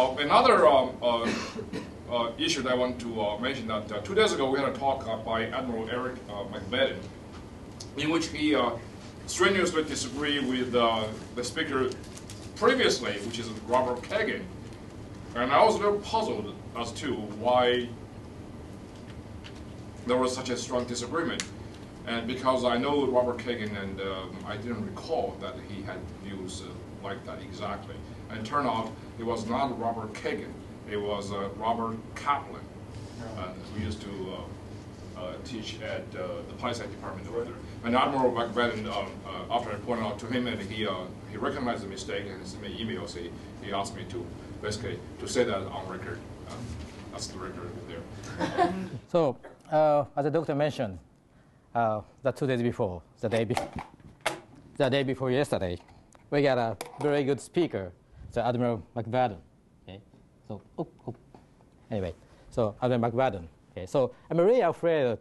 Another issue that I want to mention that 2 days ago we had a talk by Admiral Eric McBaden, in which he strenuously disagreed with the speaker previously, which is Robert Kagan. And I was a little puzzled as to why there was such a strong disagreement. And because I know Robert Kagan, and I didn't recall that he had views like that exactly. And it turned out it was not Robert Kagan, it was Robert Kaplan, who used to teach at the Policy Department over there. And Admiral McBaden, after I pointed out to him, and he recognized the mistake and sent me emails, he asked me to basically to say that on record. That's the record there. So, as the doctor mentioned, the 2 days before, the day before yesterday, we got a very good speaker, the Admiral McBaden. Okay, so anyway, so Admiral McBaden. Okay, so I'm really afraid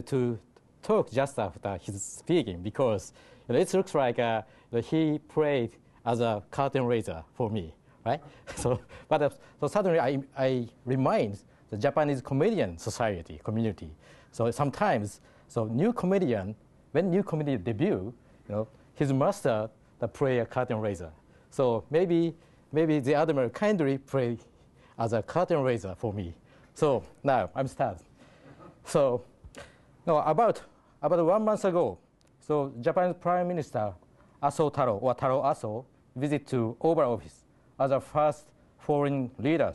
to talk just after his speaking because it looks like he played as a curtain raiser for me, right? So suddenly I remind the Japanese comedian community. So sometimes, when new comedian debut, his master play a curtain raiser. So maybe the Admiral kindly play as a curtain raiser for me. So now I'm starting. So about 1 month ago, so Japan's Prime Minister Taro Aso visit to Oval Office as the first foreign leader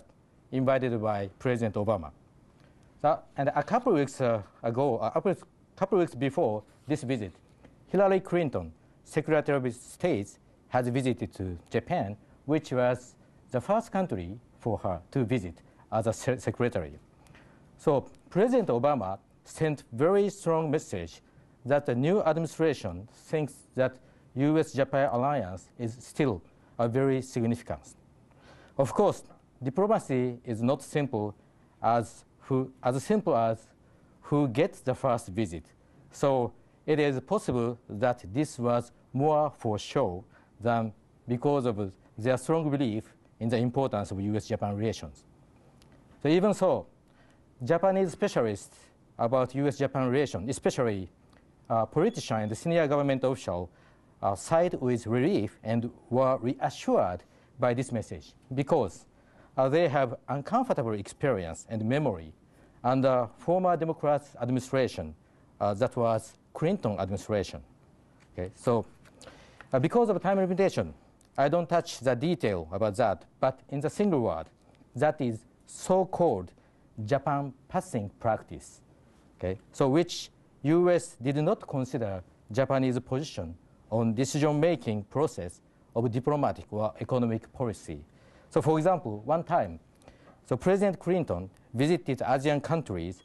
invited by President Obama. So, and a couple of weeks before this visit, Hillary Clinton, Secretary of State, has visited to Japan, which was the first country for her to visit as a secretary. So President Obama sent very strong message that the new administration thinks that U.S.-Japan alliance is still very significant. Of course, diplomacy is not simple as simple as who gets the first visit. So it is possible that this was more for show than because of their strong belief in the importance of U.S.-Japan relations. So even so, Japanese specialists about U.S.-Japan relations, especially politicians and senior government officials, sighed with relief and were reassured by this message because they have uncomfortable experience and memory under former Democrats administration, that was Clinton administration. Okay, so because of time limitation, I don't touch the detail about that, but in the single word, that is so-called Japan passing practice. Okay, so which U.S. did not consider Japanese position on decision-making process of diplomatic or economic policy. So for example, one time, so President Clinton visited Asian countries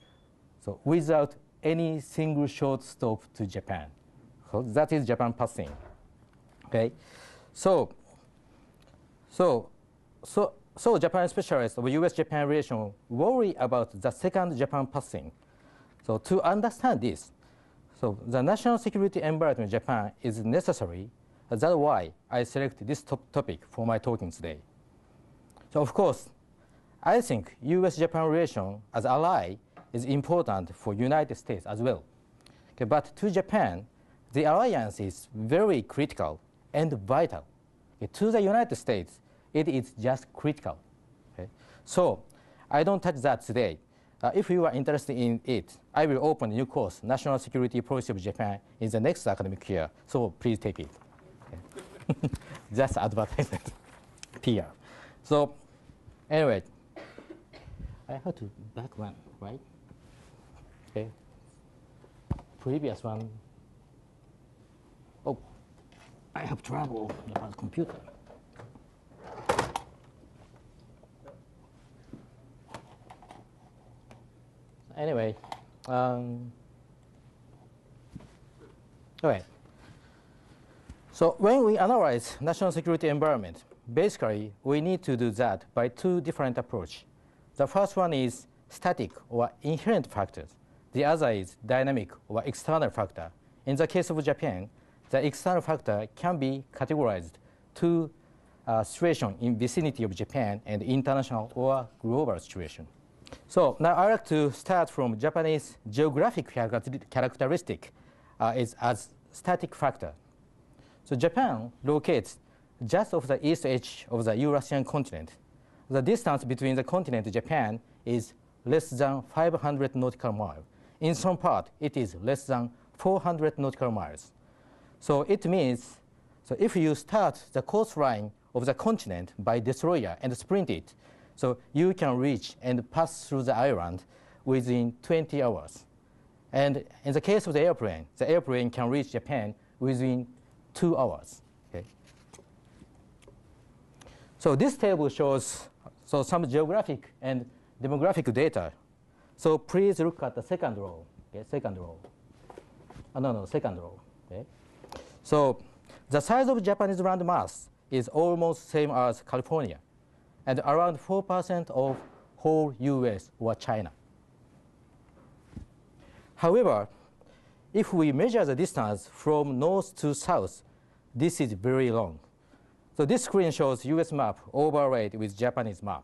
without any single short stop to Japan. So that is Japan passing. Okay, so Japan specialists of U.S.-Japan relations worry about the second Japan passing. So to understand this, so the national security environment in Japan is necessary. That's why I selected this topic for my talking today. So of course, I think U.S.-Japan relation as ally is important for United States as well. Okay, but to Japan, the alliance is very critical and vital. Okay, to the United States, it is just critical. Okay? So I don't touch that today. If you are interested in it, I will open a new course, National Security Policy of Japan, in the next academic year. So please take it. Okay? Just advertisement, PR. So anyway, I have to back one, right? Okay. Previous one. Oh, I have trouble about the computer. Anyway, okay. So when we analyze national security environment, basically we need to do that by two different approaches. The first one is static or inherent factors. The other is dynamic or external factor. In the case of Japan, the external factor can be categorized to situation in vicinity of Japan and international or global situation. So now I like to start from Japanese geographic characteristic is as static factor. So Japan locates just off the east edge of the Eurasian continent. The distance between the continent and Japan is less than 500 nautical miles. In some part, it is less than 400 nautical miles. So it means, so if you start the coastline of the continent by destroyer and sprint it, so you can reach and pass through the island within 20 hours. And in the case of the airplane can reach Japan within 2 hours. Okay? So this table shows some geographic and demographic data. So please look at the second row. Okay, second row. Second row. Okay. So the size of Japanese land mass is almost same as California, and around 4% of whole US or China. However, if we measure the distance from north to south, this is very long. So this screen shows US map overlaid with Japanese map.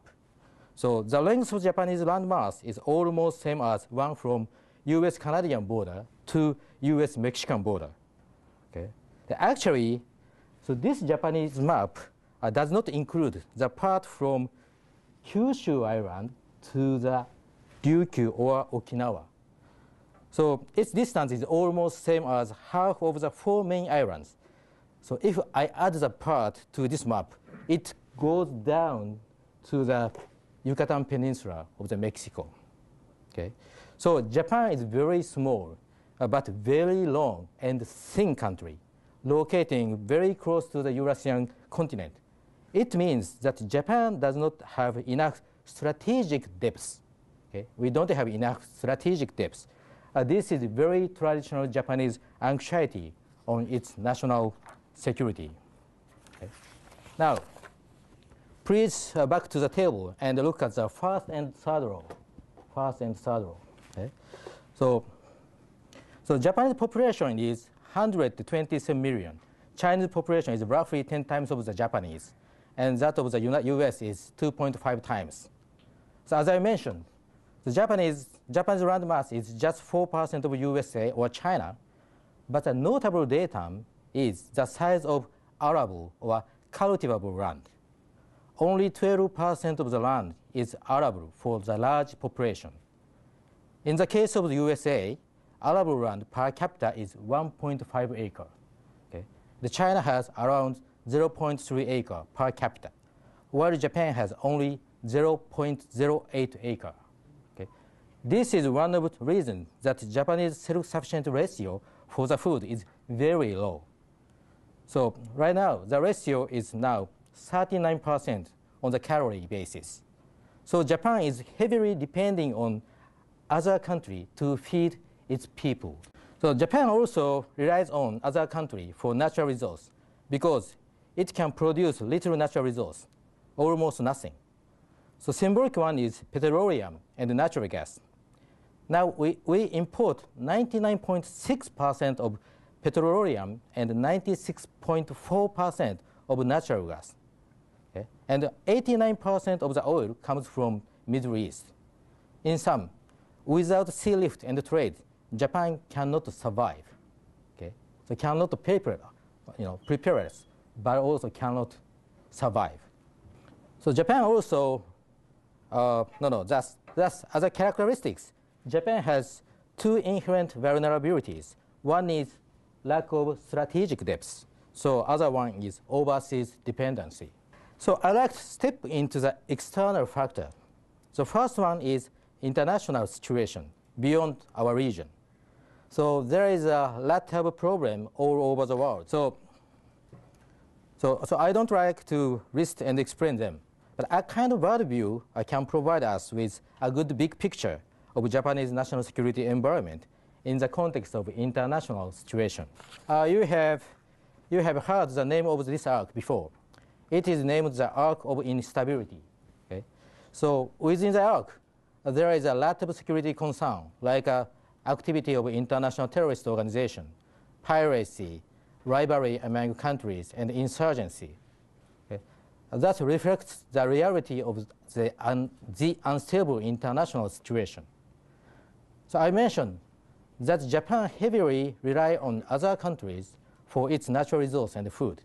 So the length of Japanese landmass is almost same as one from US-Canadian border to US-Mexican border. Okay. Actually, so this Japanese map does not include the part from Kyushu Island to the Ryukyu or Okinawa. So its distance is almost same as half of the 4 main islands. So if I add the part to this map, it goes down to the Yucatan Peninsula of the Mexico. Okay? So Japan is very small, but very long and thin country, locating very close to the Eurasian continent. It means that Japan does not have enough strategic depth. Okay? We don't have enough strategic depth. This is very traditional Japanese anxiety on its national security. Okay? Now, please back to the table and look at the first and third row. First and third row. Okay? So Japanese population is 127 million. Chinese population is roughly 10 times of the Japanese, and that of the US is 2.5 times. So as I mentioned, the Japanese land mass is just 4% of USA or China, but a notable datum is the size of arable or cultivable land. Only 12% of the land is arable for the large population. In the case of the USA, arable land per capita is 1.5 acre. Okay? The China has around 0.3 acre per capita, while Japan has only 0.08 acre. Okay? This is one of the reasons that Japanese self-sufficient ratio for the food is very low. So right now, the ratio is now 39% on the calorie basis. So Japan is heavily depending on other countries to feed its people. So Japan also relies on other countries for natural resource because it can produce little natural resource, almost nothing. So symbolic one is petroleum and natural gas. Now we import 99.6% of petroleum and 96.4% of natural gas. Okay? And 89% of the oil comes from Middle East. In sum, without sea lift and trade, Japan cannot survive. Okay? So cannot prepare us, but also cannot survive. So Japan also, that's other characteristics. Japan has two inherent vulnerabilities. One is lack of strategic depth. So other one is overseas dependency. So I'd like to step into the external factor. The first one is international situation beyond our region. So there is a lot of problem all over the world. So I don't like to list and explain them, but a kind of worldview can provide us with a good big picture of Japanese national security environment in the context of international situation. You have heard the name of this arc before. It is named the arc of instability. Okay? So within the arc, there is a lot of security concern, like activity of international terrorist organization, piracy, rivalry among countries, and insurgency. Okay? that reflects the reality of the unstable international situation. So I mentioned that Japan heavily relies on other countries for its natural resource and food.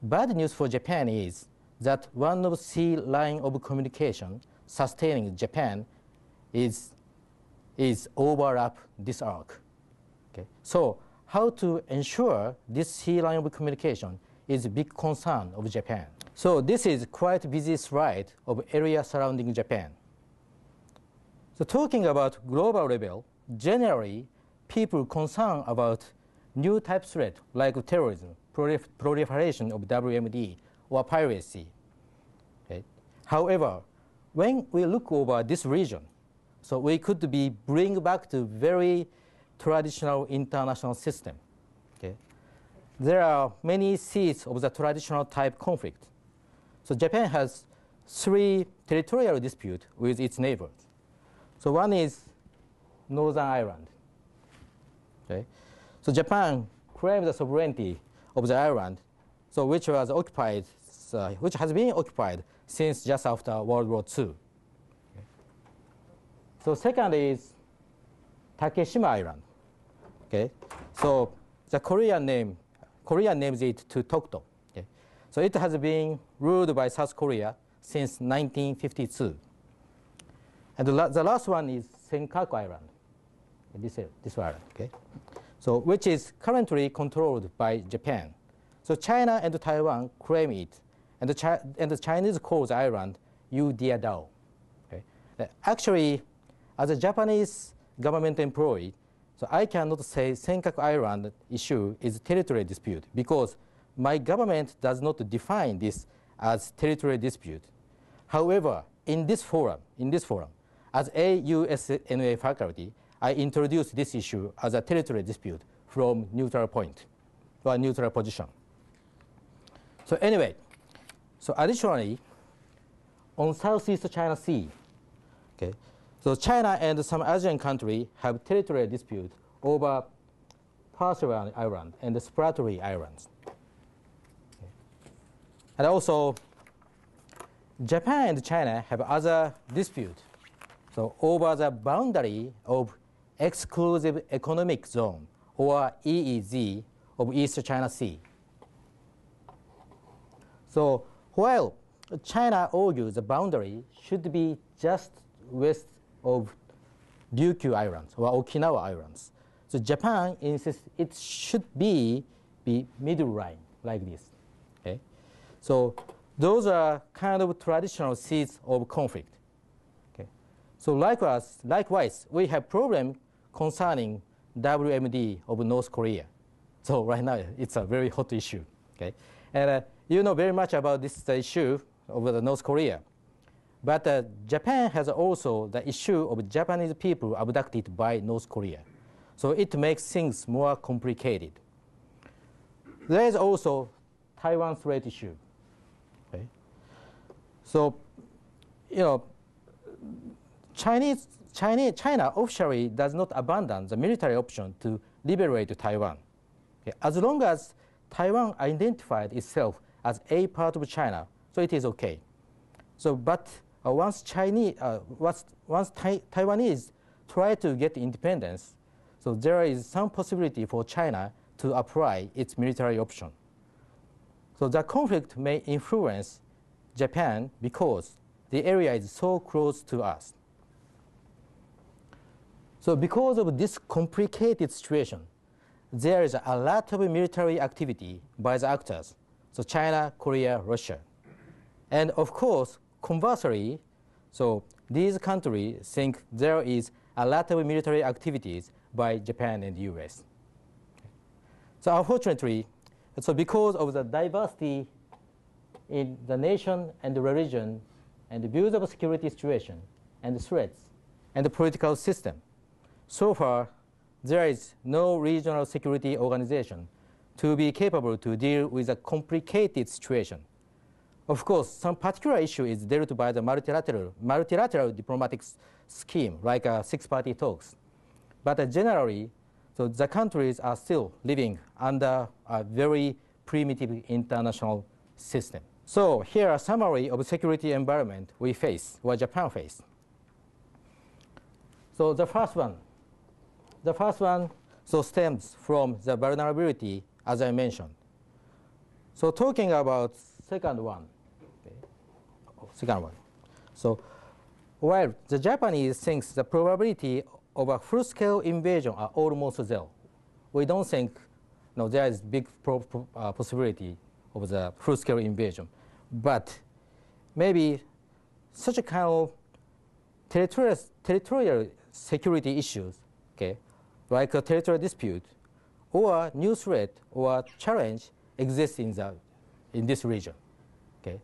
Bad news for Japan is that one of the key lines of communication sustaining Japan is overlap this arc. Okay? So how to ensure this sea line of communication is a big concern of Japan. So this is quite busy slide of area surrounding Japan. So talking about global level, generally people concerned about new type threat like terrorism, proliferation of WMD or piracy. Okay? However, when we look over this region, so we could bring back to very traditional international system. Okay? There are many seeds of the traditional type conflict. So Japan has 3 territorial disputes with its neighbors. So one is Northern Ireland. Okay? So Japan claims the sovereignty of the island, so which was occupied, which has been occupied since just after World War II. Okay? So second is Takeshima Island. Okay? So the Korean names it to Tokto. Okay? So it has been ruled by South Korea since 1952. And the last one is Senkaku Island. This island. Okay? So which is currently controlled by Japan. So China and Taiwan claim it, and the Chinese call the island Yu Diadao. Okay? Actually, as a Japanese government employee, so I cannot say Senkaku Island issue is territorial dispute because my government does not define this as territorial dispute. However, in this forum, as a USNA faculty, I introduced this issue as a territorial dispute from neutral point or neutral position. So anyway, so additionally, on Southeast China Sea, okay, so China and some Asian countries have territorial dispute over Parseval Island and the Spratly Islands. Okay. And also, Japan and China have other dispute, so over the boundary of Exclusive Economic Zone, or EEZ, of East China Sea. So while China argues the boundary should be just west of Ryukyu Islands or Okinawa Islands, so Japan insists it should be middle line like this. Okay? So those are kind of traditional seeds of conflict. Okay? So likewise, we have problem concerning WMD of North Korea. So right now, it's a very hot issue. Okay? And you know very much about this issue of the North Korea. But Japan has also the issue of Japanese people abducted by North Korea. So it makes things more complicated. There is also Taiwan threat issue. Okay? So, you know, China officially does not abandon the military option to liberate Taiwan. Okay? As long as Taiwan identified itself as a part of China, so it is okay. So, but once Taiwanese try to get independence, so there is some possibility for China to apply its military option. So the conflict may influence Japan because the area is so close to us. So because of this complicated situation, there is a lot of military activity by the actors, so China, Korea, Russia. And of course, conversely, so these countries think there is a lot of military activities by Japan and the US. So unfortunately, so because of the diversity in the nation and the religion and the views of security situation and the threats and the political system, so far there is no regional security organization to be capable to deal with a complicated situation. Of course, some particular issue is dealt by the multilateral diplomatic scheme, like six-party talks. But generally, so the countries are still living under a very primitive international system. So here a summary of security environment we face, or Japan face. So the first one stems from the vulnerability, as I mentioned. So talking about second one. So while the Japanese thinks the probability of a full-scale invasion are almost zero, we don't think there is big possibility of the full-scale invasion. But maybe such a kind of territorial security issues, like a territorial dispute, or new threat or challenge exists in this region.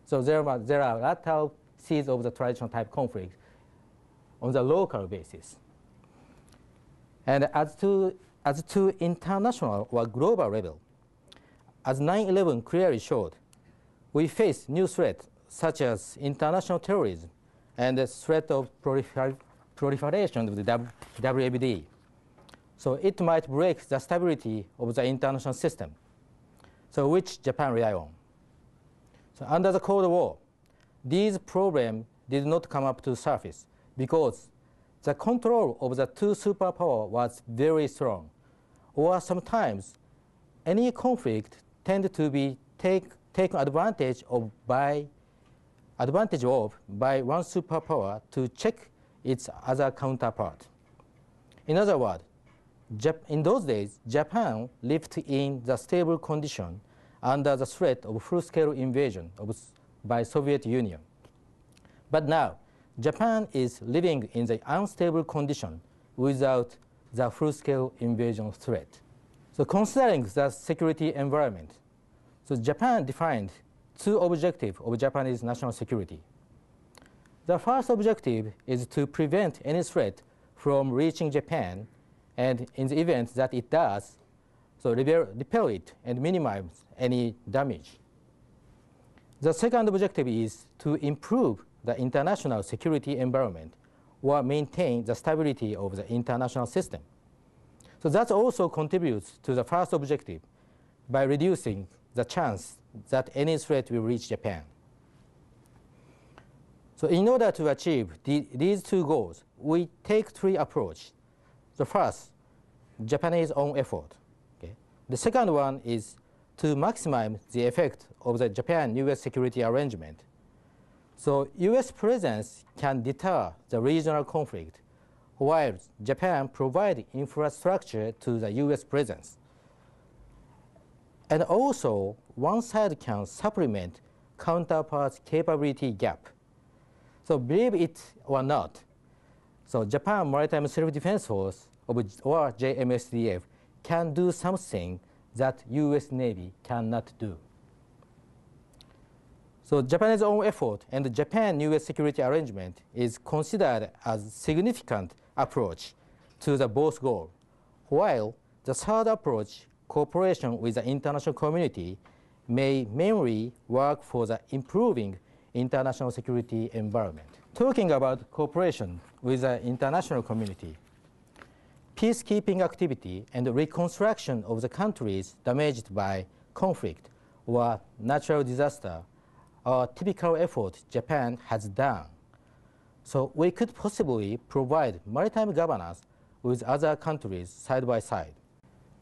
So there are a lot of seeds of the traditional type conflict on the local basis. And as to international or global level, as 9/11 clearly showed, we face new threats such as international terrorism and the threat of proliferation of the WMD. So it might break the stability of the international system, so which Japan rely on. So under the Cold War, these problems did not come up to the surface because the control of the two superpowers was very strong, or sometimes any conflict tended to be taken advantage of by one superpower to check its other counterpart. In other words, in those days, Japan lived in the stable condition under the threat of full-scale invasion by Soviet Union. But now, Japan is living in the unstable condition without the full-scale invasion threat. So considering the security environment, so Japan defined two objectives of Japanese national security. The first objective is to prevent any threat from reaching Japan, and in the event that it does, so repel it and minimize any damage. The second objective is to improve the international security environment or maintain the stability of the international system. So that also contributes to the first objective by reducing the chance that any threat will reach Japan. So in order to achieve these two goals, we take three approaches. The first, Japanese own effort. The second one is to maximize the effect of the Japan-US security arrangement. So US presence can deter the regional conflict, while Japan provides infrastructure to the US presence. And also, one side can supplement counterpart's capability gap. So believe it or not, so Japan Maritime Self-Defense Force, or JMSDF, can do something that US Navy cannot do. So Japan's own effort and the Japan-US security arrangement is considered as a significant approach to the both goals, while the third approach, cooperation with the international community, may mainly work for the improving international security environment. Talking about cooperation with the international community, peacekeeping activity and reconstruction of the countries damaged by conflict or natural disaster are typical efforts Japan has done. So we could possibly provide maritime governance with other countries side by side.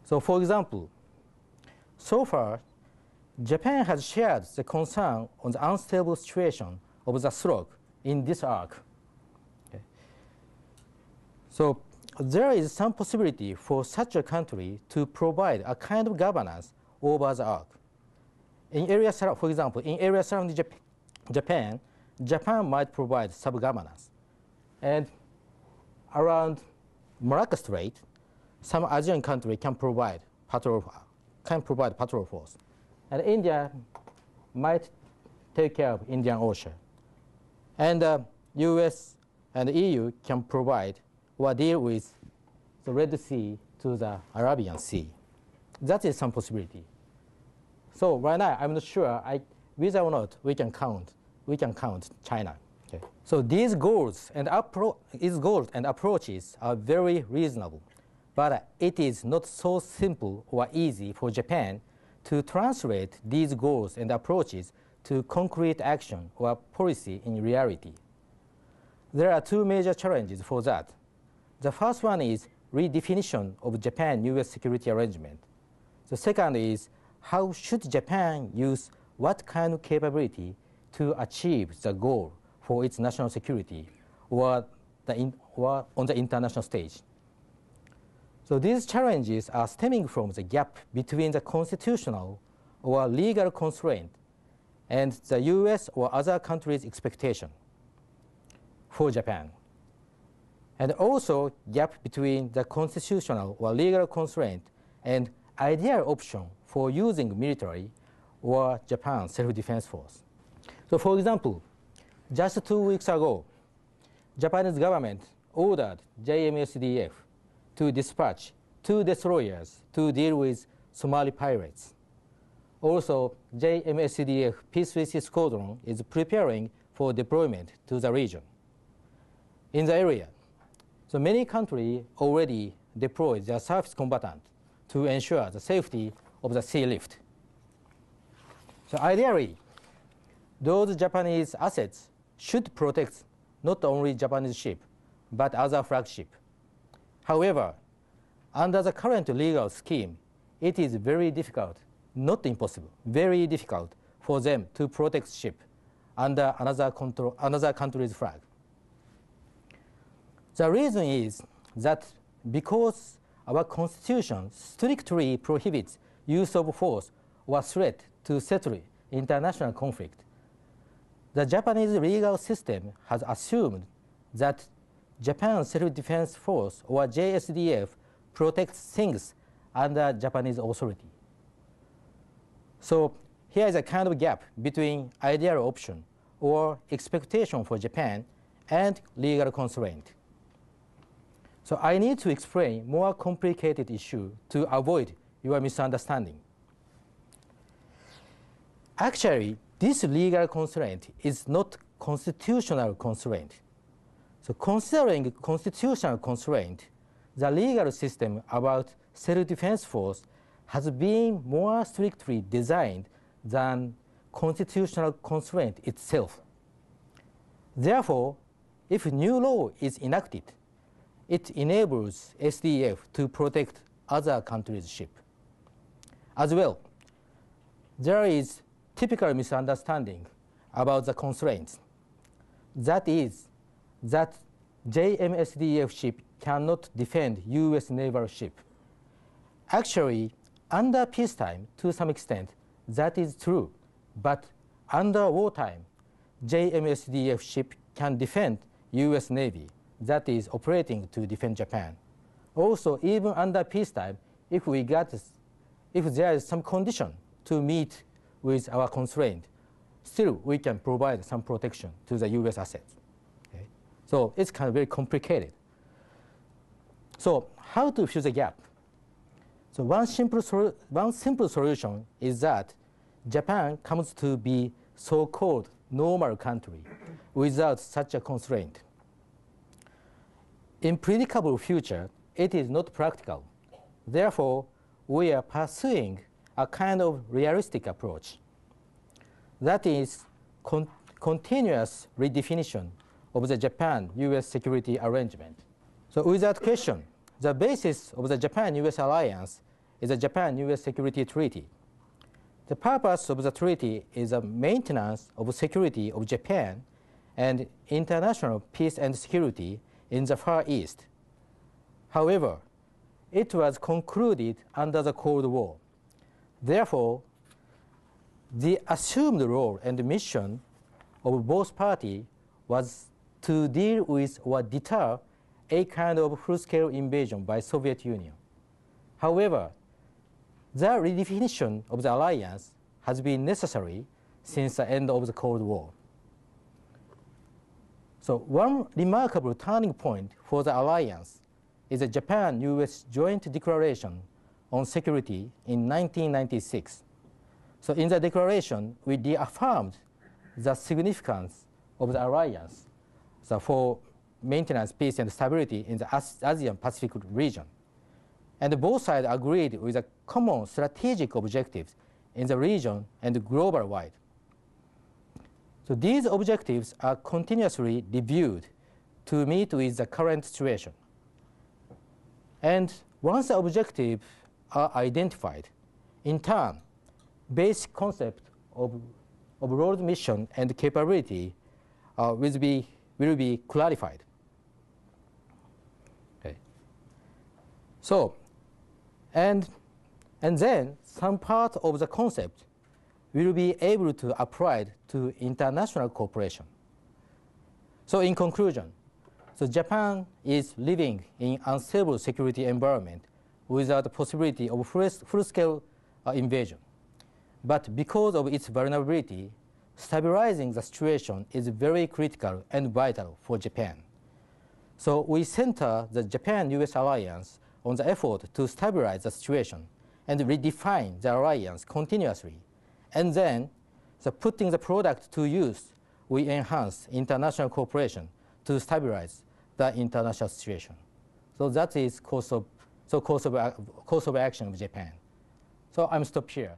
So for example, so far, Japan has shared the concern on the unstable situation of the slope in this arc. So there is some possibility for such a country to provide a kind of governance over the arc. In areas, for example, in areas surrounding Japan, Japan might provide sub-governance. And around Malacca Strait, some Asian country can provide patrol force. And India might take care of Indian Ocean. And US and EU can provide or deal with the Red Sea to the Arabian Sea. That is some possibility. So right now, I'm not sure whether or not we can count China. Okay. So these goals and approaches are very reasonable, but it is not so simple or easy for Japan to translate these goals and approaches to concrete action or policy in reality. There are two major challenges for that. The first one is redefinition of Japan-US security arrangement. The second is how should Japan use what kind of capability to achieve the goal for its national security or on the international stage. So these challenges are stemming from the gap between the constitutional or legal constraint and the US or other countries' expectation for Japan, and also gap between the constitutional or legal constraint and ideal option for using military or Japan's self-defense force. So for example, just 2 weeks ago, Japanese government ordered JMSDF to dispatch 2 destroyers to deal with Somali pirates. Also, JMSDF P3C Squadron is preparing for deployment to the region. In the area, so many countries already deployed their surface combatant to ensure the safety of the sea lift. So ideally, those Japanese assets should protect not only Japanese ship, but other flagship. However, under the current legal scheme, it is very difficult, not impossible, very difficult for them to protect ship under another country's flag. The reason is that because our constitution strictly prohibits use of force or threat to settle international conflict, the Japanese legal system has assumed that Japan's Self-Defense Force, or JSDF, protects things under Japanese authority. So here is a kind of gap between ideal option or expectation for Japan and legal constraint. So I need to explain more complicated issue to avoid your misunderstanding. Actually, this legal constraint is not constitutional constraint. So considering constitutional constraint, the legal system about self-defense force has been more strictly designed than constitutional constraint itself. Therefore, if new law is enacted, it enables SDF to protect other countries' ship. As well, there is typical misunderstanding about the constraints. That is, that JMSDF ship cannot defend US naval ship. Actually, under peacetime, to some extent, that is true. But under wartime, JMSDF ship can defend US Navy that is operating to defend Japan. Also, even under peacetime, if there is some condition to meet with our constraint, still we can provide some protection to the US assets. Okay? So it's kind of very complicated. So how to fill the gap? So one simple solution is that Japan comes to be so-called normal country without such a constraint. In predictable future, it is not practical. Therefore, we are pursuing a kind of realistic approach. That is continuous redefinition of the Japan-US security arrangement. So without question, the basis of the Japan-US alliance is the Japan-US Security Treaty. The purpose of the treaty is the maintenance of security of Japan and international peace and security in the Far East. However, it was concluded under the Cold War. Therefore, the assumed role and mission of both parties was to deal with or deter a kind of full-scale invasion by Soviet Union. However, the redefinition of the alliance has been necessary since the end of the Cold War. So one remarkable turning point for the alliance is the Japan-US Joint Declaration on Security in 1996. So in the declaration, we reaffirmed the significance of the alliance for maintenance, peace, and stability in the ASEAN-Pacific region. And both sides agreed with the common strategic objectives in the region and global-wide. So these objectives are continuously reviewed to meet with the current situation. And once the objectives are identified, in turn, basic concept of road mission and capability will be clarified. Okay. So, and then some part of the concept will be able to apply to international cooperation. So in conclusion, so Japan is living in unstable security environment without the possibility of full-scale invasion. But because of its vulnerability, stabilizing the situation is very critical and vital for Japan. So we center the Japan-US alliance on the effort to stabilize the situation and redefine the alliance continuously. And then, putting the product to use, we enhance international cooperation to stabilize the international situation. So that is course of action of Japan. So I'm stop here.